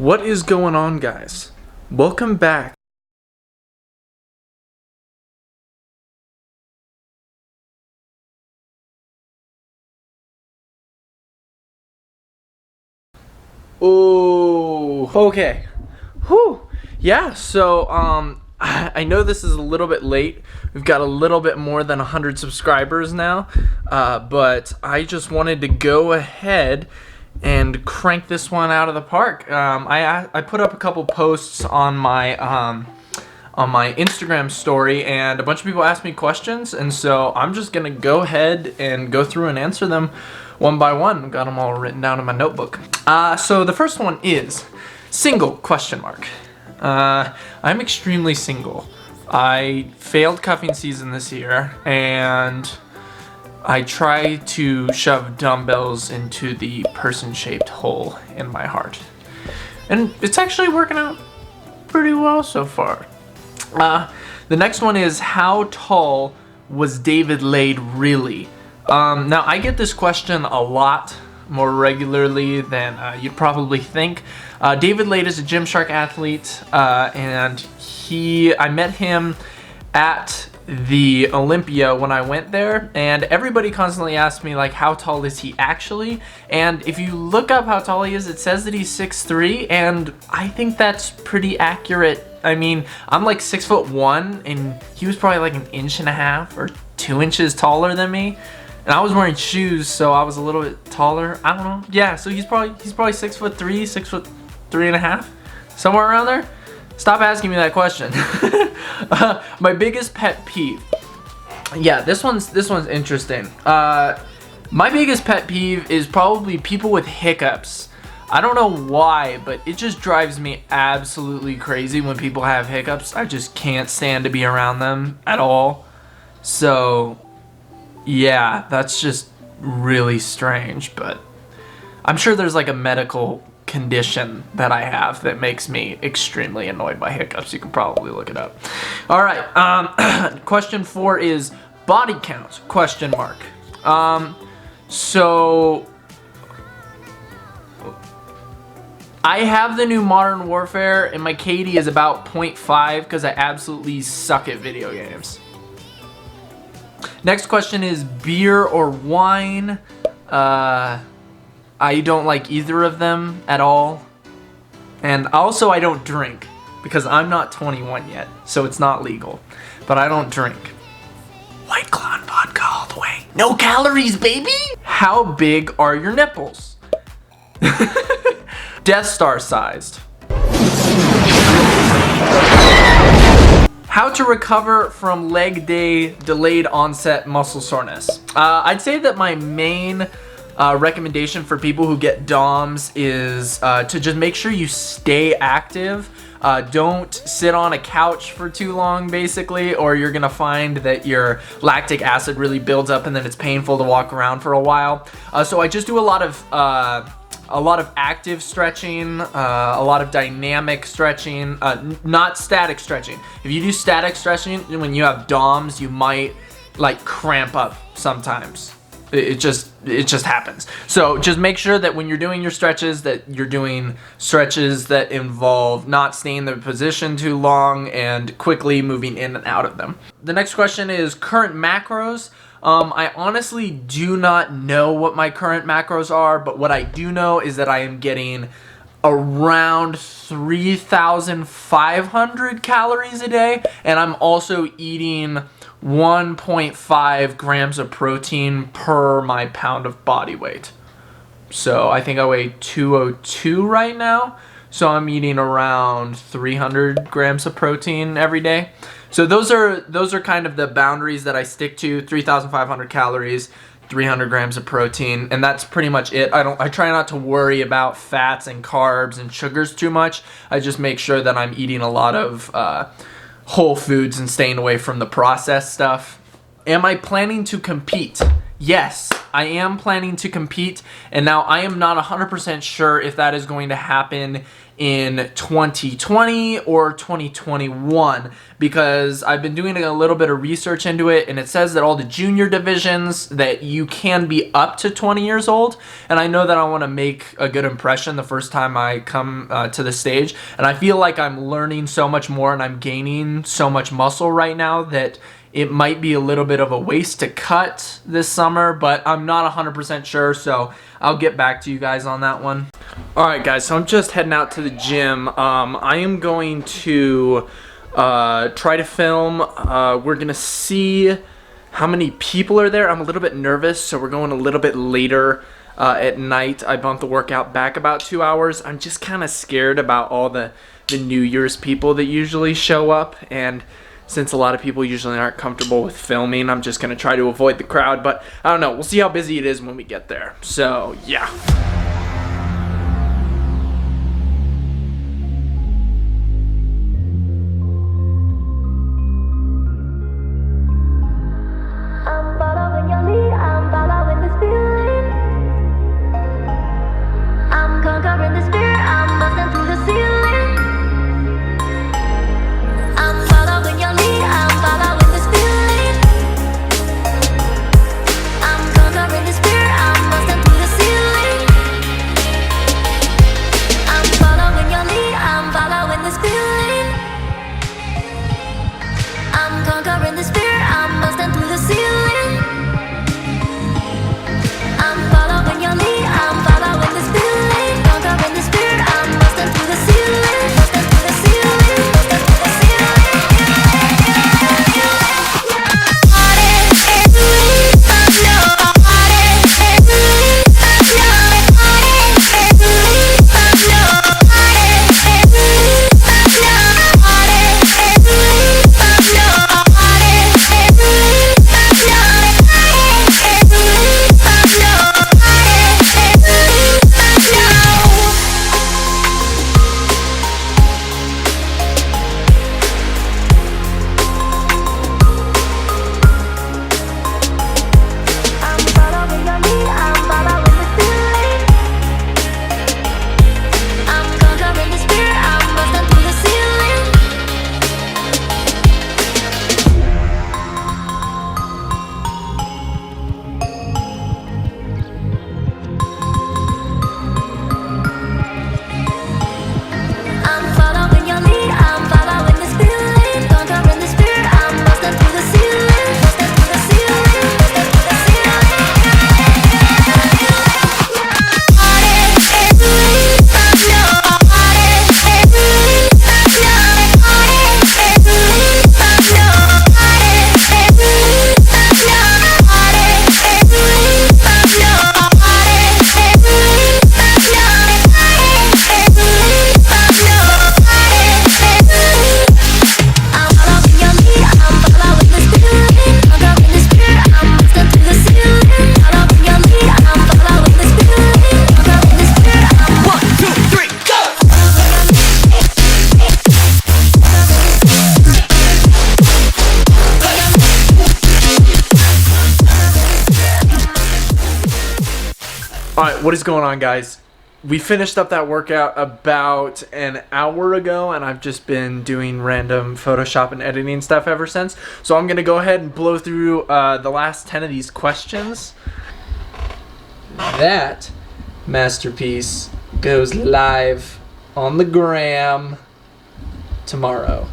What is going on, guys? Welcome back. Oh, okay. Whew. Yeah, so I know this is a little bit late. We've got a little bit more than 100 subscribers now, but I just wanted to go ahead and crank this one out of the park. I put up a couple posts on my Instagram story, and a bunch of people asked me questions, and so I'm just gonna go ahead and go through and answer them one by one. I've got them all written down in my notebook. So the first one is single ? I'm extremely single. I failed cuffing season this year, and I try to shove dumbbells into the person-shaped hole in my heart. And it's actually working out pretty well so far. The next one is, how tall was David Lade really? Now, I get this question a lot more regularly than you'd probably think. David Lade is a Gymshark athlete, and I met him at the Olympia when I went there, and everybody constantly asks me, like, how tall is he actually? And if you look up how tall he is, it says that he's 6'3", and I think that's pretty accurate. I mean, I'm like 6'1", and he was probably like 1.5 inches or 2 inches taller than me. And I was wearing shoes, so I was a little bit taller. I don't know. Yeah, so he's probably 6'3", 6'3.5", somewhere around there. Stop asking me that question. My biggest pet peeve. Yeah, this one's interesting. My biggest pet peeve is probably people with hiccups. I don't know why, but it just drives me absolutely crazy when people have hiccups. I just can't stand to be around them at all. So, yeah, that's just really strange, but I'm sure there's like a medical condition that I have that makes me extremely annoyed by hiccups. You can probably look it up. All right, question 4 is body count, ? So I have the new Modern Warfare, and my KD is about 0.5 because I absolutely suck at video games. Next question is beer or wine? I don't like either of them at all. And also I don't drink because I'm not 21 yet, so it's not legal. But I don't drink. White Claw and vodka all the way. No calories, baby! How big are your nipples? Death Star sized. How to recover from leg day delayed onset muscle soreness. I'd say that my main recommendation for people who get DOMS is to just make sure you stay active. Don't sit on a couch for too long, basically, or you're gonna find that your lactic acid really builds up and then it's painful to walk around for a while. So I just do a lot of active stretching, a lot of dynamic stretching, not static stretching. If you do static stretching when you have DOMS, you might like cramp up sometimes. It just happens. So just make sure that when you're doing your stretches, that you're doing stretches that involve not staying in the position too long and quickly moving in and out of them. The next question is current macros. I honestly do not know what my current macros are, but what I do know is that I am getting around 3,500 calories a day, and I'm also eating 1.5 grams of protein per my pound of body weight. So I think I weigh 202 right now, so I'm eating around 300 grams of protein every day. So those are kind of the boundaries that I stick to: 3,500 calories, 300 grams of protein, and that's pretty much it. I try not to worry about fats and carbs and sugars too much. I just make sure that I'm eating a lot of whole foods and staying away from the processed stuff. Am I planning to compete? Yes, I am planning to compete, and now I am not 100% sure if that is going to happen in 2020 or 2021, because I've been doing a little bit of research into it, and it says that all the junior divisions that you can be up to 20 years old, and I know that I want to make a good impression the first time I come to the stage, and I feel like I'm learning so much more and I'm gaining so much muscle right now that it might be a little bit of a waste to cut this summer, but I'm not 100% sure, so I'll get back to you guys on that one. Alright guys, so I'm just heading out to the gym. I am going to try to film. We're going to see how many people are there. I'm a little bit nervous, so we're going a little bit later at night. I bumped the workout back about 2 hours. I'm just kind of scared about all the New Year's people that usually show up, and since a lot of people usually aren't comfortable with filming, I'm just going to try to avoid the crowd, but I don't know. We'll see how busy it is when we get there. So, yeah. Alright, what is going on, guys? We finished up that workout about an hour ago, and I've just been doing random Photoshop and editing stuff ever since. So I'm going to go ahead and blow through the last 10 of these questions. That masterpiece goes live on the gram tomorrow.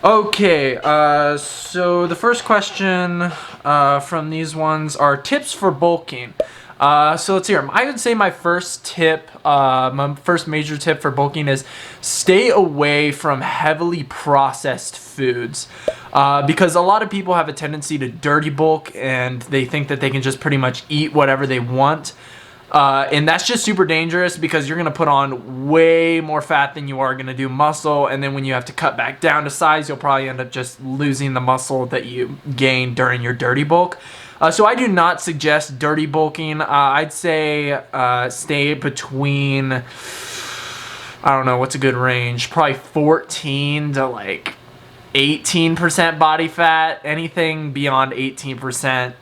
Okay, so the first question from these ones are tips for bulking. So let's hear them. I would say my first tip, my first major tip for bulking is stay away from heavily processed foods. Because a lot of people have a tendency to dirty bulk, and they think that they can just pretty much eat whatever they want. And that's just super dangerous, because you're going to put on way more fat than you are going to do muscle, and then when you have to cut back down to size, you'll probably end up just losing the muscle that you gained during your dirty bulk. So I do not suggest dirty bulking. I'd say stay between, I don't know, what's a good range? Probably 14 to like 18% body fat. Anything beyond 18%,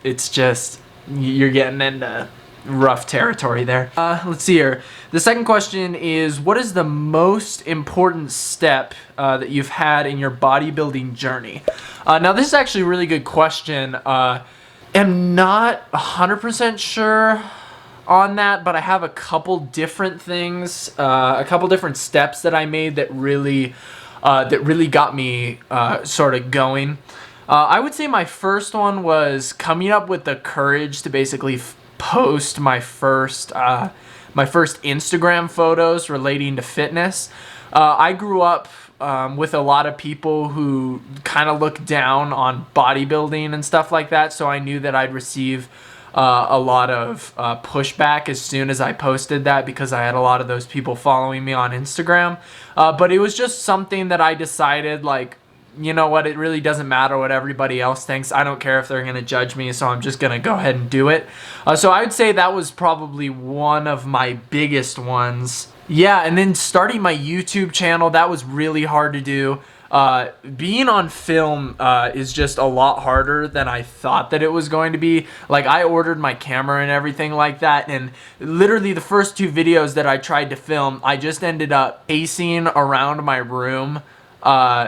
it's just, you're getting into rough territory there. Let's see here. The second question is, what is the most important step that you've had in your bodybuilding journey? Now, this is actually a really good question. I'm not 100% sure on that, but I have a couple different things, a couple different steps that I made that really got me sort of going. I would say my first one was coming up with the courage to basically post my first Instagram photos relating to fitness. I grew up with a lot of people who kind of looked down on bodybuilding and stuff like that, so I knew that I'd receive a lot of pushback as soon as I posted that, because I had a lot of those people following me on Instagram. But it was just something that I decided, like, you know what, it really doesn't matter what everybody else thinks. I don't care if they're going to judge me, so I'm just going to go ahead and do it. So I would say that was probably one of my biggest ones. Yeah, and then starting my YouTube channel, that was really hard to do. Being on film is just a lot harder than I thought that it was going to be. Like, I ordered my camera and everything like that, and literally the first 2 videos that I tried to film, I just ended up pacing around my room,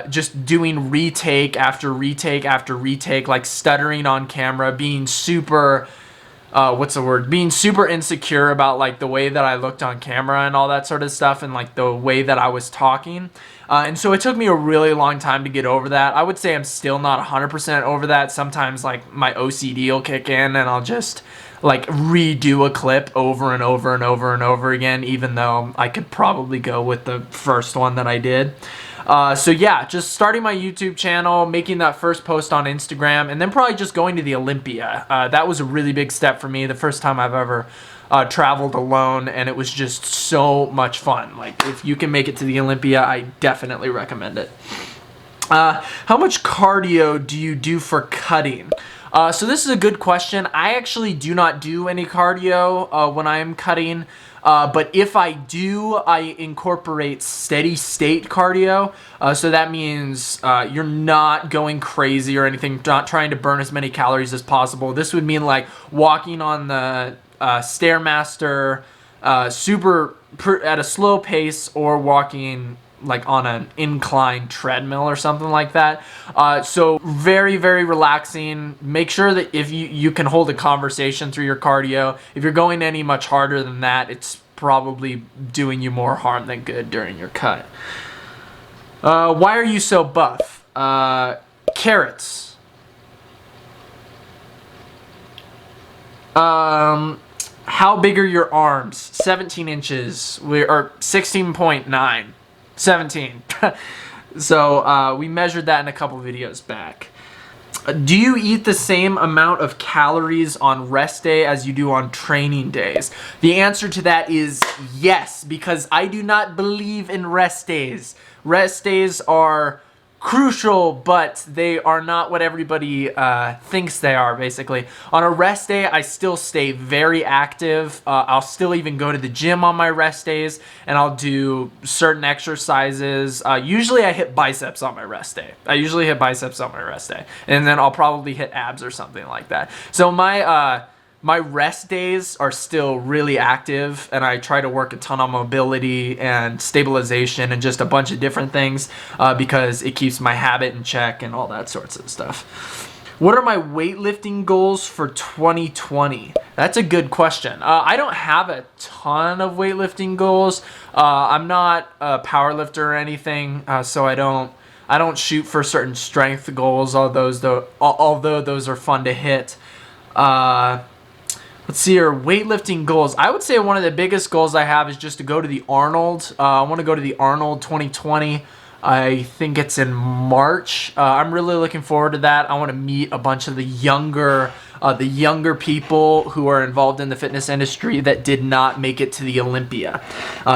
just doing retake after retake after retake, like stuttering on camera, being super being super insecure about like the way that I looked on camera and all that sort of stuff, and like the way that I was talking. And so it took me a really long time to get over that. I would say I'm still not 100% over that. Sometimes like my OCD will kick in and I'll just like redo a clip over and over and over and over again, even though I could probably go with the first one that I did. So yeah, just starting my YouTube channel, making that first post on Instagram, and then probably just going to the Olympia. That was a really big step for me. The first time I've ever traveled alone, and it was just so much fun. Like, if you can make it to the Olympia, I definitely recommend it. How much cardio do you do for cutting? So this is a good question. I actually do not do any cardio when I'm cutting. But if I do, I incorporate steady state cardio. So that means you're not going crazy or anything, not trying to burn as many calories as possible. This would mean like walking on the Stairmaster at a slow pace, or walking like on an incline treadmill or something like that. So very, very relaxing. Make sure that if you can hold a conversation through your cardio. If you're going any much harder than that, it's probably doing you more harm than good during your cut. Why are you so buff? Carrots. How big are your arms? 17 inches. Or 16.9. 17. So we measured that in a couple videos back. Do you eat the same amount of calories on rest day as you do on training days? The answer to that is yes, because I do not believe in rest days. Rest days are crucial, but they are not what everybody thinks they are, basically. On a rest day, I still stay very active. I'll still even go to the gym on my rest days, and I'll do certain exercises. Usually I hit biceps on my rest day. And then I'll probably hit abs or something like that. So my rest days are still really active, and I try to work a ton on mobility and stabilization and just a bunch of different things because it keeps my habit in check and all that sorts of stuff. What are my weightlifting goals for 2020? That's a good question. I don't have a ton of weightlifting goals. I'm not a power lifter or anything, so I don't shoot for certain strength goals, although those are fun to hit. Let's see here, weightlifting goals. I would say one of the biggest goals I have is just to go to the Arnold. I want to go to the Arnold 2020. I think it's in March. I'm really looking forward to that. I want to meet a bunch of the younger people who are involved in the fitness industry that did not make it to the Olympia.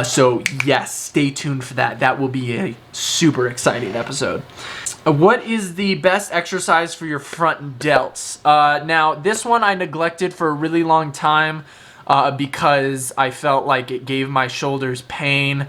So yes, stay tuned for that. That will be a super exciting episode. What is the best exercise for your front delts? Now, this one I neglected for a really long time because I felt like it gave my shoulders pain.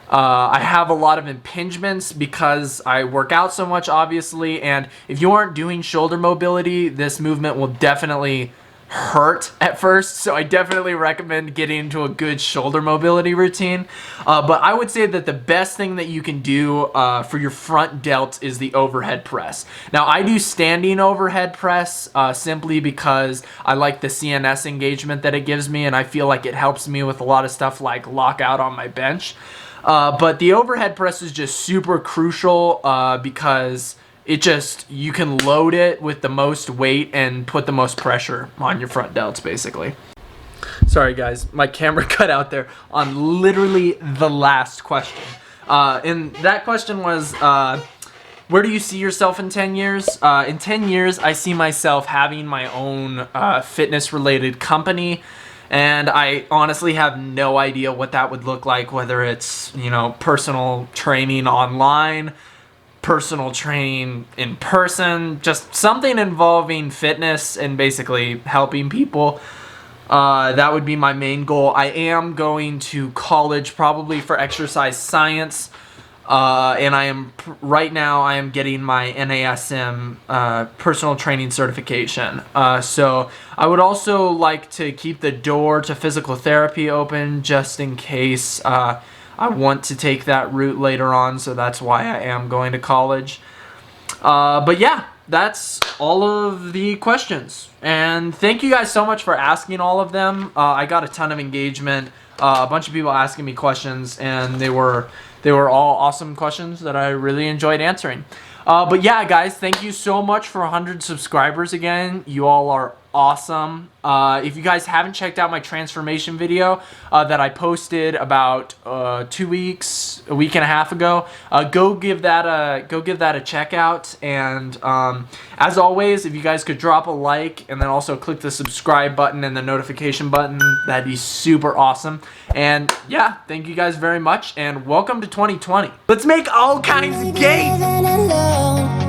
I have a lot of impingements because I work out so much, obviously, and if you aren't doing shoulder mobility, this movement will definitely hurt at first, so I definitely recommend getting into a good shoulder mobility routine. But I would say that the best thing that you can do for your front delts is the overhead press. Now, I do standing overhead press simply because I like the CNS engagement that it gives me, and I feel like it helps me with a lot of stuff like lockout on my bench. But the overhead press is just super crucial because you can load it with the most weight and put the most pressure on your front delts, basically. Sorry guys, my camera cut out there on literally the last question. And that question was, where do you see yourself in 10 years? In 10 years, I see myself having my own fitness-related company. And I honestly have no idea what that would look like, whether it's, personal training online, personal training in person, just something involving fitness and basically helping people. That would be my main goal. I am going to college probably for exercise science. And right now I am getting my NASM personal training certification. So I would also like to keep the door to physical therapy open just in case I want to take that route later on. So that's why I am going to college. But yeah, that's all of the questions. And thank you guys so much for asking all of them. I got a ton of engagement, a bunch of people asking me questions, and they were all awesome questions that I really enjoyed answering. But yeah, guys, thank you so much for 100 subscribers again. You all are awesome. If you guys haven't checked out my transformation video that I posted about a week and a half ago, go give that a check out. And as always, if you guys could drop a like and then also click the subscribe button and the notification button, that'd be super awesome. And yeah, thank you guys very much, and welcome to 2020. Let's make all kinds of games.